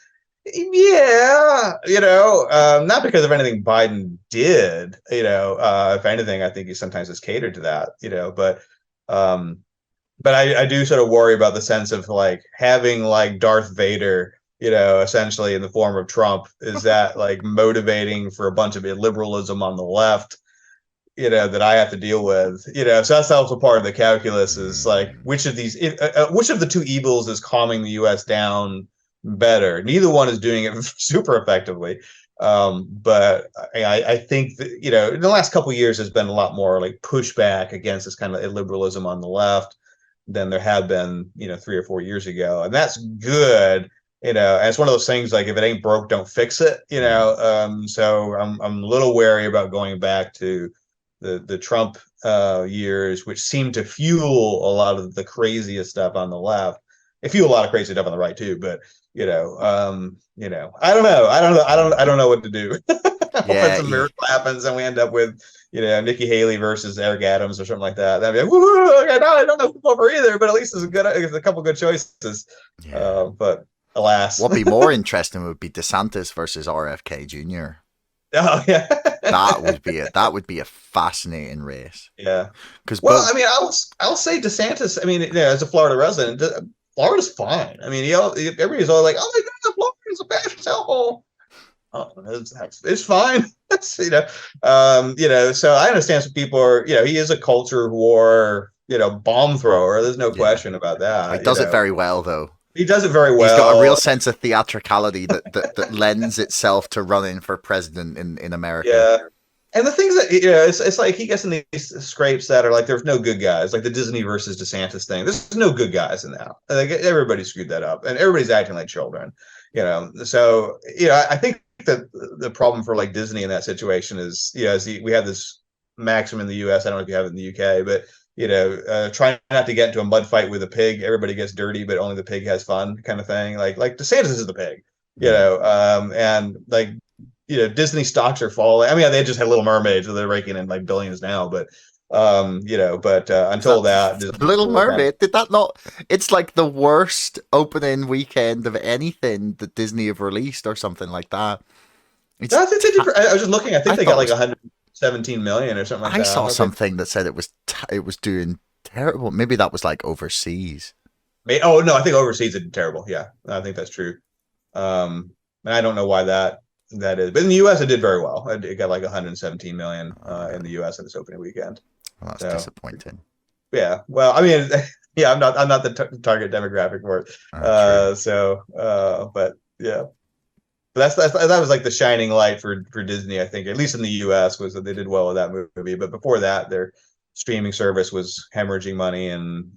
Yeah, not because of anything Biden did, if anything, I think he sometimes has catered to that, but um, but I do sort of worry about the sense of like having like Darth Vader, essentially in the form of Trump. Is that like motivating for a bunch of illiberalism on the left, that I have to deal with, so that's also part of the calculus is like, which of the two evils is calming the US down better? Neither one is doing it super effectively. But I think that, in the last couple of years, there's been a lot more like pushback against this kind of illiberalism on the left than there had been, 3 or 4 years ago. And that's good. And it's one of those things like, if it ain't broke, don't fix it, so I'm a little wary about going back to the Trump years, which seem to fuel a lot of the craziest stuff on the left. They fuel a lot of crazy stuff on the right too, but I don't know. I don't know what to do. When some miracle happens and we end up with, Nikki Haley versus Eric Adams or something like that. That'd be like, woo, I don't know over either, but at least there's a couple good choices. Yeah. But alas, what'd be more interesting would be DeSantis versus RFK Jr. Oh yeah, that would be a fascinating race. Yeah, because I mean, I'll say DeSantis. I mean, as a Florida resident, Florida's fine. I mean, everybody's all like, "Oh my God, Florida's a fascist hellhole." Oh, it's fine. So I understand some people are, he is a culture war, bomb thrower. There's no question about that. He does it very well, though. He does it very well. He's got a real sense of theatricality that lends itself to running for president in America. Yeah. And the things that, it's like he gets in these scrapes that are like, there's no good guys, like the Disney versus DeSantis thing. There's no good guys in that. Like everybody screwed that up and everybody's acting like children, So, I think that the problem for like Disney in that situation is, we have this maxim in the US. I don't know if you have it in the UK, but try not to get into a mud fight with a pig. Everybody gets dirty, but only the pig has fun, kind of thing. Like DeSantis is the pig, and like, Disney stocks are falling. I mean, they just had Little Mermaid, so they're raking in like billions now. But, until that, Little Mermaid, did that not? It's like the worst opening weekend of anything that Disney have released, or something like that. I was just looking. I think they got like 117 million or something like that. I saw something that said it was doing terrible. Maybe that was like overseas. Oh no, I think overseas it did terrible. Yeah, I think that's true. And I don't know why that is, but in the U.S. it did very well. It got like 117 million in the U.S. in this opening weekend. Well, that's disappointing. Yeah. Well, I mean, yeah, I'm not the target demographic for it. But yeah. But that was like the shining light for Disney, I think, at least in the U.S., was that they did well with that movie. But before that, their streaming service was hemorrhaging money, and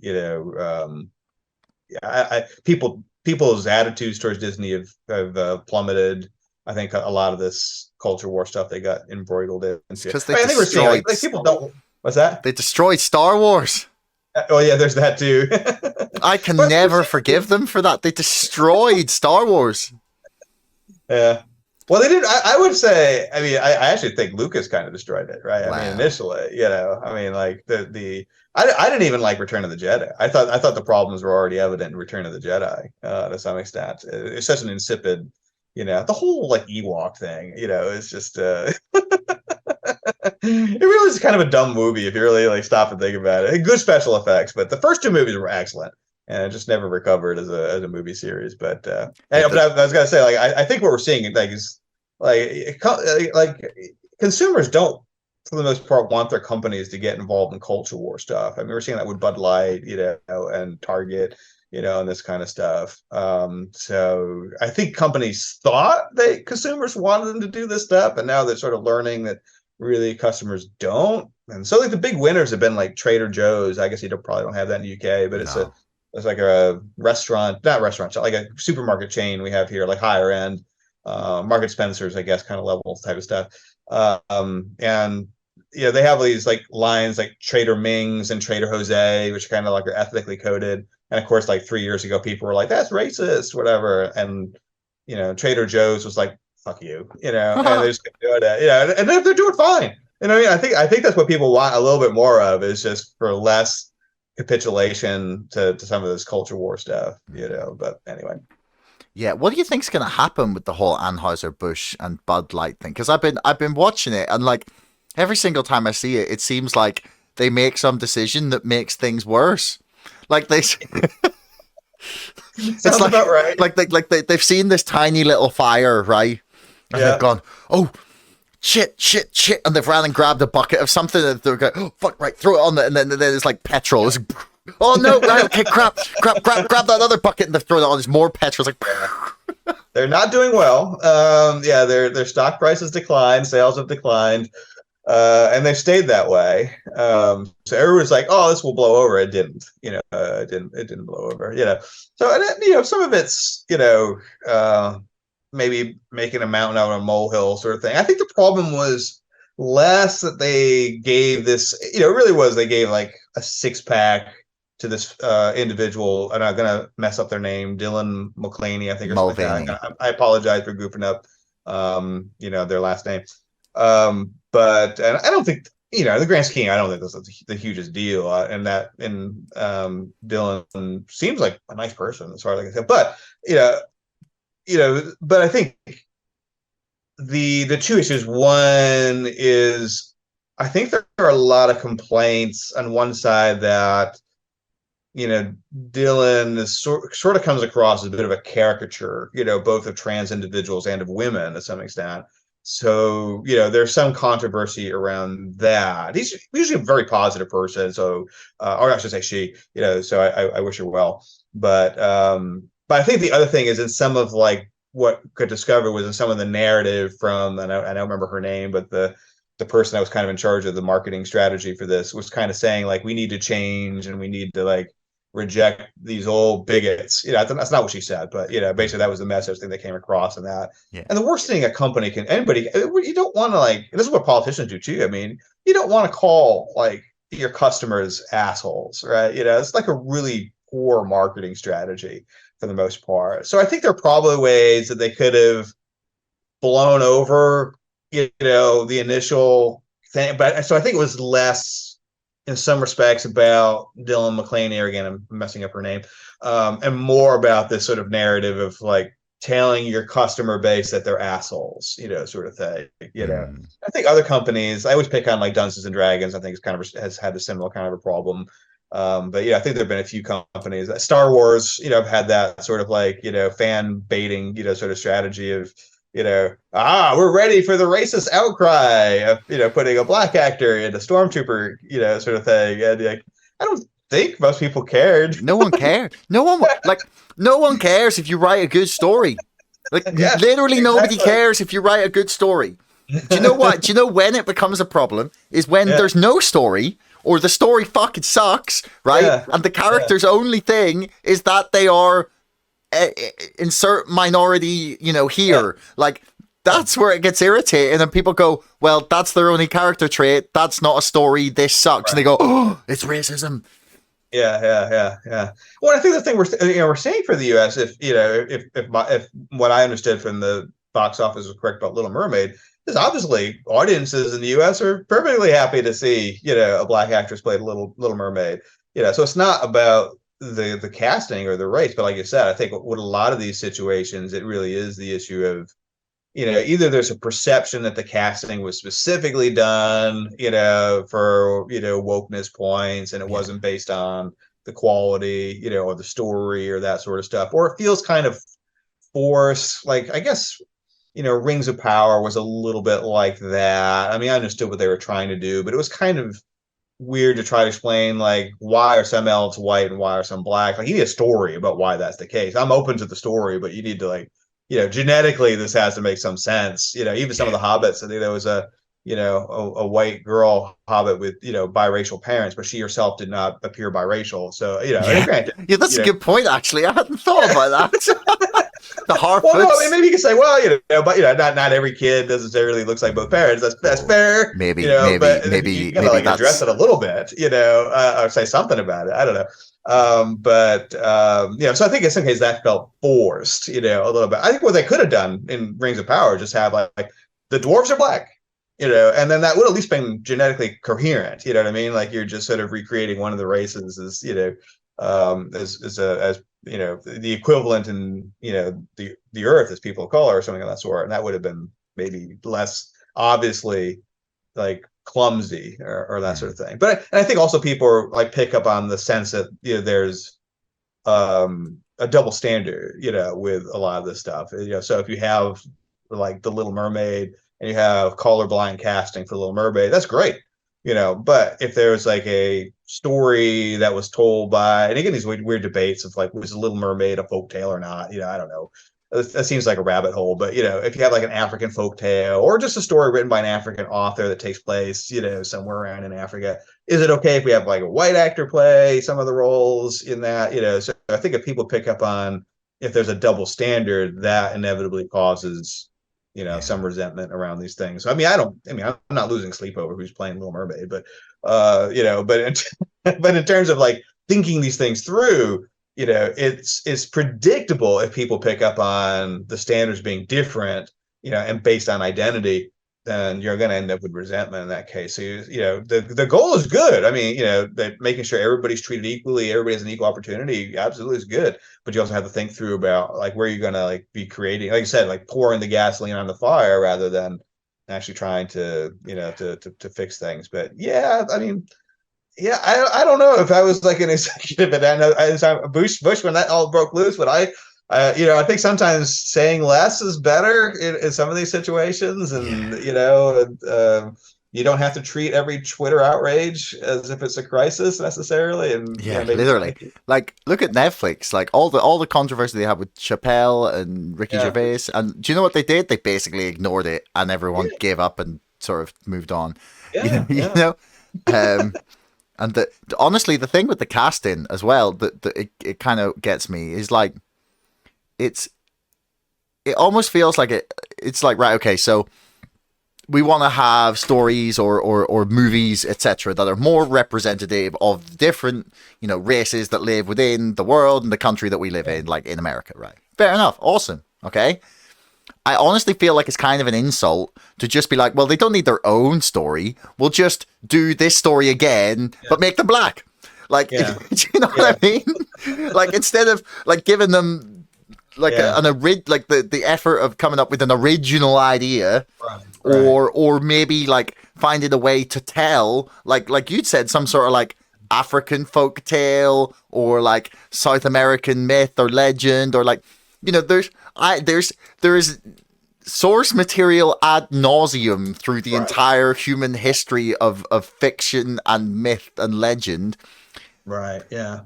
people's attitudes towards Disney have plummeted. I think a lot of this culture war stuff they got embroiled into. Because I think we're seeing like people don't. What's that? They destroyed Star Wars. Oh yeah, there's that too. I can never forgive them for that. They destroyed Star Wars. Yeah. Well, they did. I would say. I mean, I actually think Lucas kind of destroyed it, right? Wow. I mean, initially, I mean, like I didn't even like Return of the Jedi. I thought the problems were already evident in Return of the Jedi to some extent. It's such an insipid, the whole like Ewok thing. It's just. It really is kind of a dumb movie if you really like stop and think about it. Good special effects, but the first two movies were excellent. And it just never recovered as a movie series. But but I was gonna say, like, I think what we're seeing like is like consumers don't, for the most part, want their companies to get involved in culture war stuff. I mean, we're seeing that with Bud Light, and Target, and this kind of stuff. So I think companies thought consumers wanted them to do this stuff, and now they're sort of learning that really customers don't. And so like the big winners have been like Trader Joe's. I guess you probably don't have that in the UK, but it's like a not restaurant, like a supermarket chain we have here, like higher end, Market Spencer's, I guess, kind of level type of stuff. And they have these like lines like Trader Ming's and Trader Jose, which kind of like are ethnically coded. And of course, like 3 years ago, people were like, "That's racist," whatever. And Trader Joe's was like, "Fuck you," and they just kept doing it, and they're doing fine. I think that's what people want a little bit more of, is just for less capitulation to some of this culture war stuff, but anyway. Yeah, what do you think's going to happen with the whole Anheuser-Busch and Bud Light thing? Because I've been watching it, and like every single time I see it, it seems like they make some decision that makes things worse. Like they. Sounds about right. They've seen this tiny little fire, right? And they've gone, oh, shit, and they've ran and grabbed a bucket of something, and they're going, oh, fuck, right, throw it on, and then it's like petrol. It's, oh no, right, okay, grab that other bucket, and they've thrown it on. There's more petrol. It's like, they're not doing well. Their stock prices declined, sales have declined, and they've stayed that way. So everyone's like, oh, this will blow over. It didn't. It didn't blow over. So some of it's maybe making a mountain out of a molehill sort of thing. I think the problem was less that they gave this, it really was, they gave like a 6-pack to this individual, and I'm going to mess up their name, Dylan Mulvaney, I think, or something like that. I apologize for goofing up, their last name. But and I don't think, the grand scheme, I don't think that's the hugest deal. Dylan seems like a nice person as far as I can tell. But, but I think the two issues. One is, I think there are a lot of complaints on one side that, Dylan is sort of comes across as a bit of a caricature, both of trans individuals and of women to some extent. So, there's some controversy around that. He's usually a very positive person. So, or I should say she, so I wish her well. But I think the other thing is in some of like what could discover was in some of the narrative from, and I don't remember her name, but the person that was kind of in charge of the marketing strategy for this was kind of saying like, we need to change and we need to like reject these old bigots. That's not what she said, but basically that was the message thing that came across in that. Yeah. And the worst thing a company can, you don't want to like, this is what politicians do too. I mean, you don't want to call like your customers assholes, right? It's like a really poor marketing strategy for the most part. So I think there are probably ways that they could have blown over, the initial thing. But so I think it was less in some respects about Dylan Mulvaney, or again, I'm messing up her name, and more about this sort of narrative of like telling your customer base that they're assholes, sort of thing. I think other companies, I always pick on like Dungeons and Dragons. I think it's kind of has had a similar kind of a problem. But I think there've been a few companies. Star Wars, have had that sort of like, fan baiting, sort of strategy of, we're ready for the racist outcry of, putting a black actor in a stormtrooper, sort of thing. And like, I don't think most people cared. No one cared. No one cares if you write a good story. Like literally nobody cares if you write a good story. Do you know what? Do you know when it becomes a problem? Is when there's no story, or the story fucking sucks, right? Yeah. And the character's only thing is that they are insert minority, here. Yeah. Like, that's where it gets irritating. And people go, well, that's their only character trait. That's not a story. This sucks. Right. And they go, oh, it's racism. Yeah. Well, I think the thing we're saying for the U.S., if what I understood from the box office was correct about Little Mermaid, is obviously audiences in the U.S. are perfectly happy to see, a black actress play Little Mermaid. So it's not about the casting or the race, but like you said, I think with a lot of these situations, it really is the issue of, either there's a perception that the casting was specifically done, for, wokeness points, and it wasn't based on the quality, or the story or that sort of stuff, or it feels kind of forced. Like, I guess, Rings of Power was a little bit like that. I mean, I understood what they were trying to do, but it was kind of weird to try to explain, like, why are some elves white and why are some black? Like, you need a story about why that's the case. I'm open to the story, but you need to, like, genetically, this has to make some sense. Even some of the hobbits, I think there was a white girl hobbit with, biracial parents, but she herself did not appear biracial. So, granted, that's a good point, actually. I hadn't thought about that. The Harfoots. Well, no, I mean, maybe you could say, well, but not every kid necessarily looks like both parents. That's fair. Maybe, but maybe you gotta like address it a little bit, or say something about it. I don't know. So I think in some cases that felt forced, a little bit. I think what they could have done in Rings of Power, just have like the dwarves are black, and then that would at least been genetically coherent. You know what I mean? Like, you're just sort of recreating one of the races as, as the equivalent in, the earth as people of color or something of that sort. And that would have been maybe less obviously like clumsy or that sort of thing. But I think also people are like pick up on the sense that there's a double standard, with a lot of this stuff. So if you have like the Little Mermaid and you have colorblind casting for Little Mermaid, that's great. But if there's like a story that was told by, and again, these weird debates of like, was the Little Mermaid a folktale or not? I don't know. That seems like a rabbit hole, but if you have like an African folktale or just a story written by an African author that takes place, somewhere around in Africa, is it okay if we have like a white actor play some of the roles in that? So I think if people pick up on if there's a double standard, that inevitably causes some resentment around these things. So, I'm not losing sleep over who's playing Little Mermaid, but but in terms of like thinking these things through, it's predictable if people pick up on the standards being different, and based on identity, then you're going to end up with resentment in that case. So, the goal is good. That making sure everybody's treated equally, everybody has an equal opportunity, absolutely is good. But you also have to think through about like where you're going to like be creating, like you said, like pouring the gasoline on the fire rather than actually trying to, to fix things. But yeah, I don't know if I was like an executive at Bush when that all broke loose, but I think sometimes saying less is better in some of these situations, and you don't have to treat every Twitter outrage as if it's a crisis necessarily. And literally, like look at Netflix, like all the controversy they had with Chappelle and Ricky Gervais, and do you know what they did? They basically ignored it, and everyone gave up and sort of moved on. And honestly, the thing with the casting as well that it kind of gets me is like it almost feels like it's like, right, okay, so we want to have stories or movies, etc., that are more representative of different races that live within the world and the country that we live in, like in America, right? Fair enough, awesome, okay. I honestly feel like it's kind of an insult to just be like, well, they don't need their own story. We'll just do this story again, but make them black. Like, do you know what I mean? Like, instead of like giving them like the effort of coming up with an original idea, or maybe like finding a way to tell, like you'd said, some sort of like African folk tale or like South American myth or legend, or like, there is source material ad nauseum through the entire human history of fiction and myth and legend. Right. Yeah.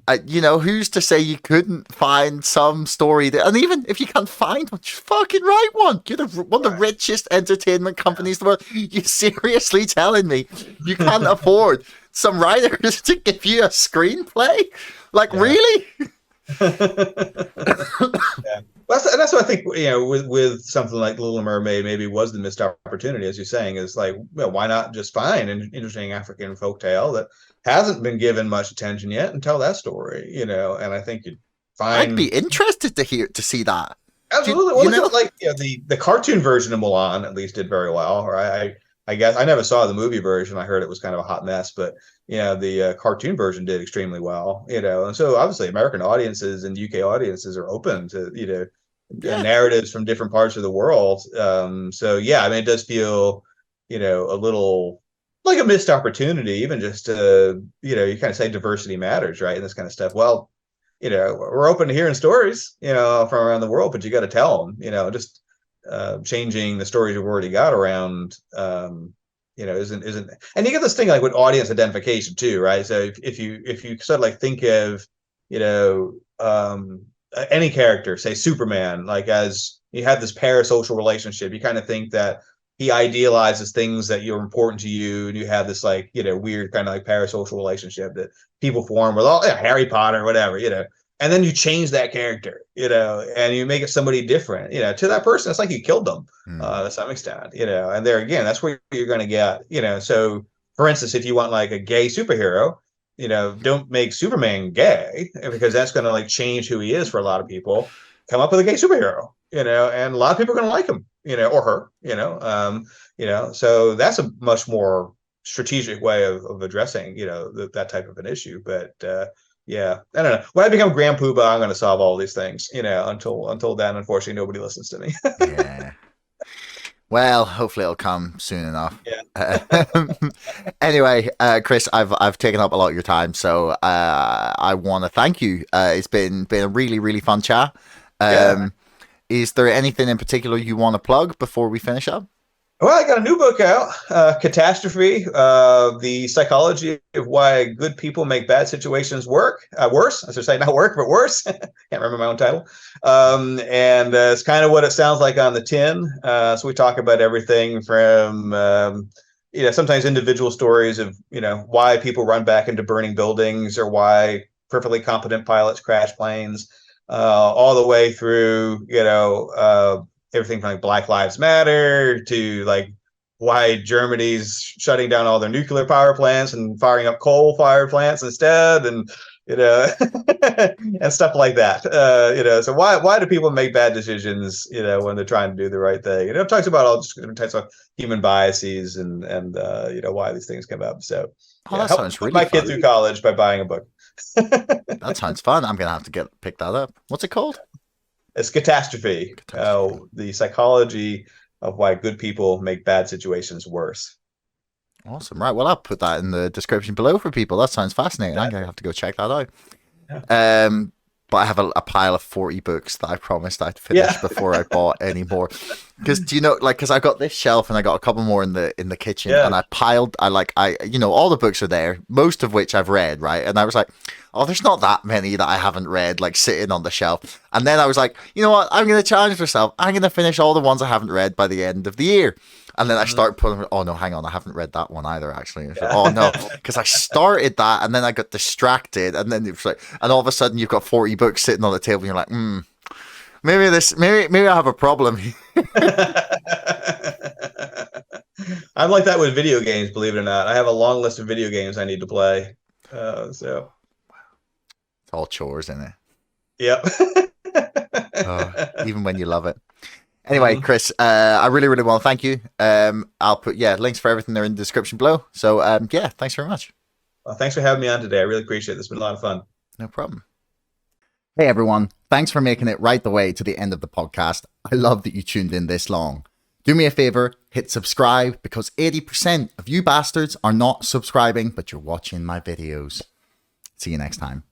Who's to say you couldn't find some story that, and even if you can't find one, just fucking write one. You're one of the richest entertainment companies in the world. You seriously telling me you can't afford some writers to give you a screenplay? Like, really? That's what I think. With something like Little Mermaid, maybe was the missed opportunity, as you're saying, is like, well, why not just find an interesting African folktale that hasn't been given much attention yet and tell that story? And I think you'd find. I'd be interested to see that. Absolutely. The cartoon version of Mulan at least did very well. Or I guess I never saw the movie version. I heard it was kind of a hot mess, but the cartoon version did extremely well. And so obviously American audiences and UK audiences are open to narratives from different parts of the world. So it does feel a little like a missed opportunity, even just to you kind of say diversity matters, right, and this kind of stuff. Well, we're open to hearing stories from around the world, but you got to tell them. Just changing the stories we've already got around isn't, and you get this thing like with audience identification too, right? So if you sort of like think of any character, say Superman, like as you have this parasocial relationship, you kind of think that he idealizes things that are important to you, and you have this like weird kind of like parasocial relationship that people form with Harry Potter or whatever, and then you change that character, and you make it somebody different, to that person. It's like you killed them to some extent, and there again, that's where you're going to get, so for instance, if you want like a gay superhero, don't make Superman gay, because that's going to like change who he is for a lot of people. Come up with a gay superhero, and a lot of people are going to like him, or her, so that's a much more strategic way of addressing, that type of an issue. But I don't know. When I become Grand Poobah, I'm going to solve all these things, until then, unfortunately, nobody listens to me. Yeah. Well, hopefully it'll come soon enough. Yeah. Anyway, Chris, I've taken up a lot of your time, so I want to thank you. It's been a really really fun chat. Yeah. Is there anything in particular you want to plug before we finish up? Well, I got a new book out, Catastrophe, The Psychology of Why Good People Make Bad Situations Worse. I should say not work, but worse. Can't remember my own title. And it's kind of what it sounds like on the tin. So we talk about everything from, sometimes individual stories of, why people run back into burning buildings or why perfectly competent pilots crash planes, all the way through, everything from like Black Lives Matter to like why Germany's shutting down all their nuclear power plants and firing up coal-fired plants instead, and and stuff like that. So why do people make bad decisions? When they're trying to do the right thing. It talks about all different types of human biases and why these things come up. So That sounds really my fun. kid through college by buying a book. That sounds fun. I'm gonna have to pick that up. What's it called? It's Catastrophe. The psychology of why good people make bad situations worse. Awesome. Right. Well, I'll put that in the description below for people. That sounds fascinating. I'm gonna have to go check that out. Yeah. But I have a pile of 40 books that I promised I'd finish before I bought any more. Because because I got this shelf and I got a couple more in the kitchen, and all the books are there, most of which I've read, right? And I was like, oh, there's not that many that I haven't read, like sitting on the shelf. And then I was like, you know what? I'm going to challenge myself. I'm going to finish all the ones I haven't read by the end of the year. And then I start putting, oh no, hang on, I haven't read that one either, actually. Like, oh no, because I started that and then I got distracted, and then it's like, and all of a sudden you've got 40 books sitting on the table, and you're like, maybe I have a problem. I'm like that with video games, believe it or not. I have a long list of video games I need to play. It's all chores, isn't it? Yep. Even when you love it. Anyway, Chris, I really, really want to thank you. I'll put links for everything there in the description below. So thanks very much. Well, thanks for having me on today. I really appreciate it. It's been a lot of fun. No problem. Hey everyone, thanks for making it right the way to the end of the podcast. I love that you tuned in this long. Do me a favor, hit subscribe, because 80% of you bastards are not subscribing, but you're watching my videos. See you next time.